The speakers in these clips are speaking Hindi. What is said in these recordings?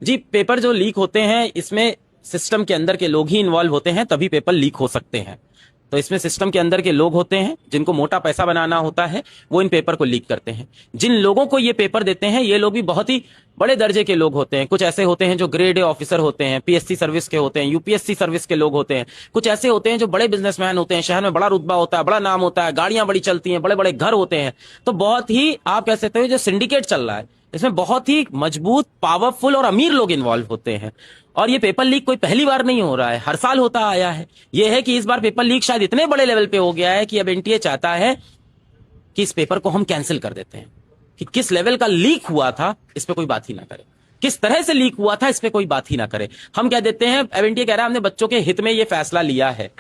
जी, पेपर जो लीक होते हैं इसमें सिस्टम के अंदर के लोग ही इन्वॉल्व होते हैं, तभी पेपर लीक हो सकते हैं। तो इसमें सिस्टम के अंदर के लोग होते हैं जिनको मोटा पैसा बनाना होता है, वो इन पेपर को लीक करते हैं। जिन लोगों को ये पेपर देते हैं ये लोग भी बहुत ही बड़े दर्जे के लोग होते हैं। कुछ ऐसे होते हैं जो ग्रेड ए ऑफिसर होते हैं, पीएससी सर्विस के होते हैं, यूपीएससी सर्विस के लोग होते हैं। कुछ ऐसे होते हैं जो बड़े बिजनेसमैन होते हैं, शहर में बड़ा रुतबा होता है, बड़ा नाम होता है, गाड़ियां बड़ी चलती हैं, बड़े बड़े घर होते हैं। तो बहुत ही आप कह सकते हो जो सिंडिकेट चल रहा है इसमें बहुत ही मजबूत, पावरफुल और अमीर लोग इन्वॉल्व होते हैं। और ये पेपर लीक कोई पहली बार नहीं हो रहा है, हर साल होता आया है। ये है कि इस बार पेपर लीक शायद इतने बड़े लेवल पे हो गया है कि अब एनटीए चाहता है कि इस पेपर को हम कैंसिल कर देते हैं। कि किस लेवल का लीक हुआ था इस पे कोई बात ही ना करे, किस तरह से लीक हुआ था इस पे कोई बात ही ना करे। हम कह देते हैं, अब एनटीए कह रहा है हमने बच्चों के हित में ये फैसला लिया है।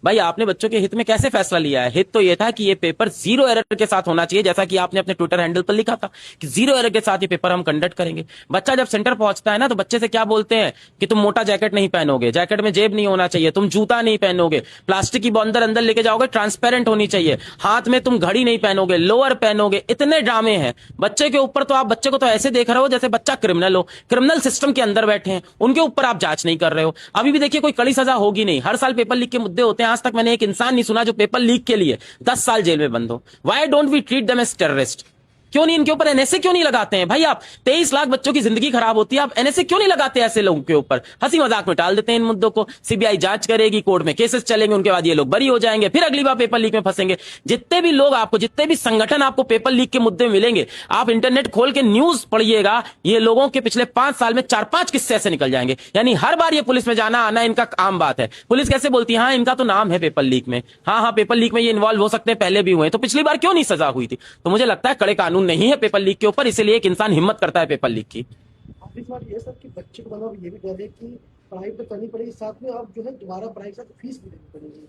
भाई आपने बच्चों के हित में कैसे फैसला लिया है? हित तो ये था कि ये पेपर जीरो एरर के साथ होना चाहिए, जैसा कि आपने अपने ट्विटर हैंडल पर लिखा था कि जीरो एरर के साथ ये पेपर हम कंडक्ट करेंगे। बच्चा जब सेंटर पहुंचता है ना तो बच्चे से क्या बोलते हैं कि तुम मोटा जैकेट नहीं पहनोगे, जैकेट में जेब नहीं होना चाहिए, तुम जूता नहीं पहनोगे, प्लास्टिक की बॉन्डर अंदर लेके जाओगे, ट्रांसपेरेंट होनी चाहिए, हाथ में तुम घड़ी नहीं पहनोगे, लोअर पहनोगे। इतने ड्रामे हैं बच्चे के ऊपर। तो आप बच्चे को तो ऐसे देख रहे हो जैसे बच्चा क्रिमिनल हो, क्रिमिनल सिस्टम के अंदर बैठे हैं, उनके ऊपर आप जांच नहीं कर रहे हो। अभी भी देखिए कोई कड़ी सजा होगी नहीं। हर साल पेपर लीक के मुद्दे होते हैं, आज तक मैंने एक इंसान नहीं सुना जो पेपर लीक के लिए 10 साल जेल में बंद हो। Why don't we treat them as terrorist? क्यों नहीं इनके ऊपर एनएसए क्यों नहीं लगाते हैं? भाई आप 23 लाख बच्चों की जिंदगी खराब होती है, आप एनएसए क्यों नहीं लगाते ऐसे लोगों के ऊपर? हंसी मजाक में टाल देते हैं इन मुद्दों को। सीबीआई जांच करेगी, कोर्ट में केसेस चलेंगे, उनके बाद ये लोग बरी हो जाएंगे, फिर अगली बार पेपर लीक में फंसेंगे। जितने भी लोग आपको, जितने भी संगठन आपको पेपर लीक के मुद्दे में मिलेंगे, आप इंटरनेट खोल के न्यूज पढ़िएगा, ये लोगों के पिछले 5 साल में 4-5 किस्से ऐसे निकल जाएंगे। यानी हर बार ये पुलिस में जाना आना इनका आम बात है। पुलिस कैसे बोलती है, हाँ इनका तो नाम है पेपर लीक में, हाँ पेपर लीक में ये इन्वॉल्व हो सकते हैं, पहले भी हुए, तो पिछली बार क्यों नहीं सजा हुई थी? तो मुझे लगता है कड़े कानून नहीं है पेपर लीक के ऊपर, इसलिए एक इंसान हिम्मत करता है पेपर लीक की। इस बार ये सर कि बच्चे को मतलब ये भी डर है कि पढ़ाई तो करनी पड़ेगी, साथ में अब जो है दोबारा पढ़ाई के साथ फीस भी देनी पड़ेगी।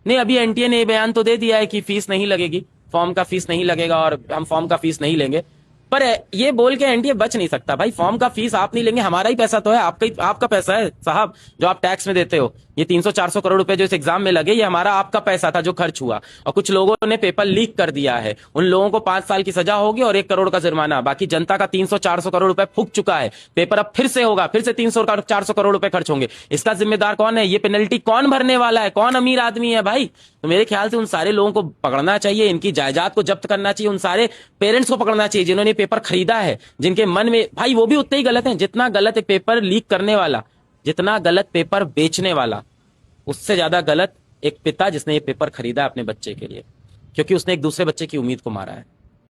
नहीं, अभी एनटीए ने बयान तो दे दिया है कि फीस नहीं लगेगी, फॉर्म का फीस नहीं लगेगा और हम फॉर्म का फीस नहीं लेंगे। पर ये बोल के एनटीए बच नहीं सकता। भाई फॉर्म का फीस आप नहीं लेंगे, हमारा ही पैसा तो है, आपका पैसा है साहब, जो आप टैक्स में देते हो। ये 300-400 करोड़ रुपए जो इस एग्जाम में लगे, ये हमारा आपका पैसा था जो खर्च हुआ। और कुछ लोगों ने पेपर लीक कर दिया है, उन लोगों को 5 साल की सजा होगी और 1 करोड़ का जुर्माना। बाकी जनता का 300-400 करोड़ रुपए फूक चुका है। पेपर अब फिर से होगा, फिर से 300-400 करोड़ रुपए खर्च होंगे। इसका जिम्मेदार कौन है? ये पेनल्टी कौन भरने वाला है? कौन अमीर आदमी है भाई? तो मेरे ख्याल से उन सारे लोगों को पकड़ना चाहिए, इनकी जायदाद को जब्त करना चाहिए, उन सारे पेरेंट्स को पकड़ना चाहिए जिन्होंने पेपर खरीदा है, जिनके मन में, भाई वो भी उतने ही गलत है जितना गलत है पेपर लीक करने वाला, जितना गलत पेपर बेचने वाला, उससे ज्यादा गलत एक पिता जिसने ये पेपर खरीदा अपने बच्चे के लिए, क्योंकि उसने एक दूसरे बच्चे की उम्मीद को मारा है।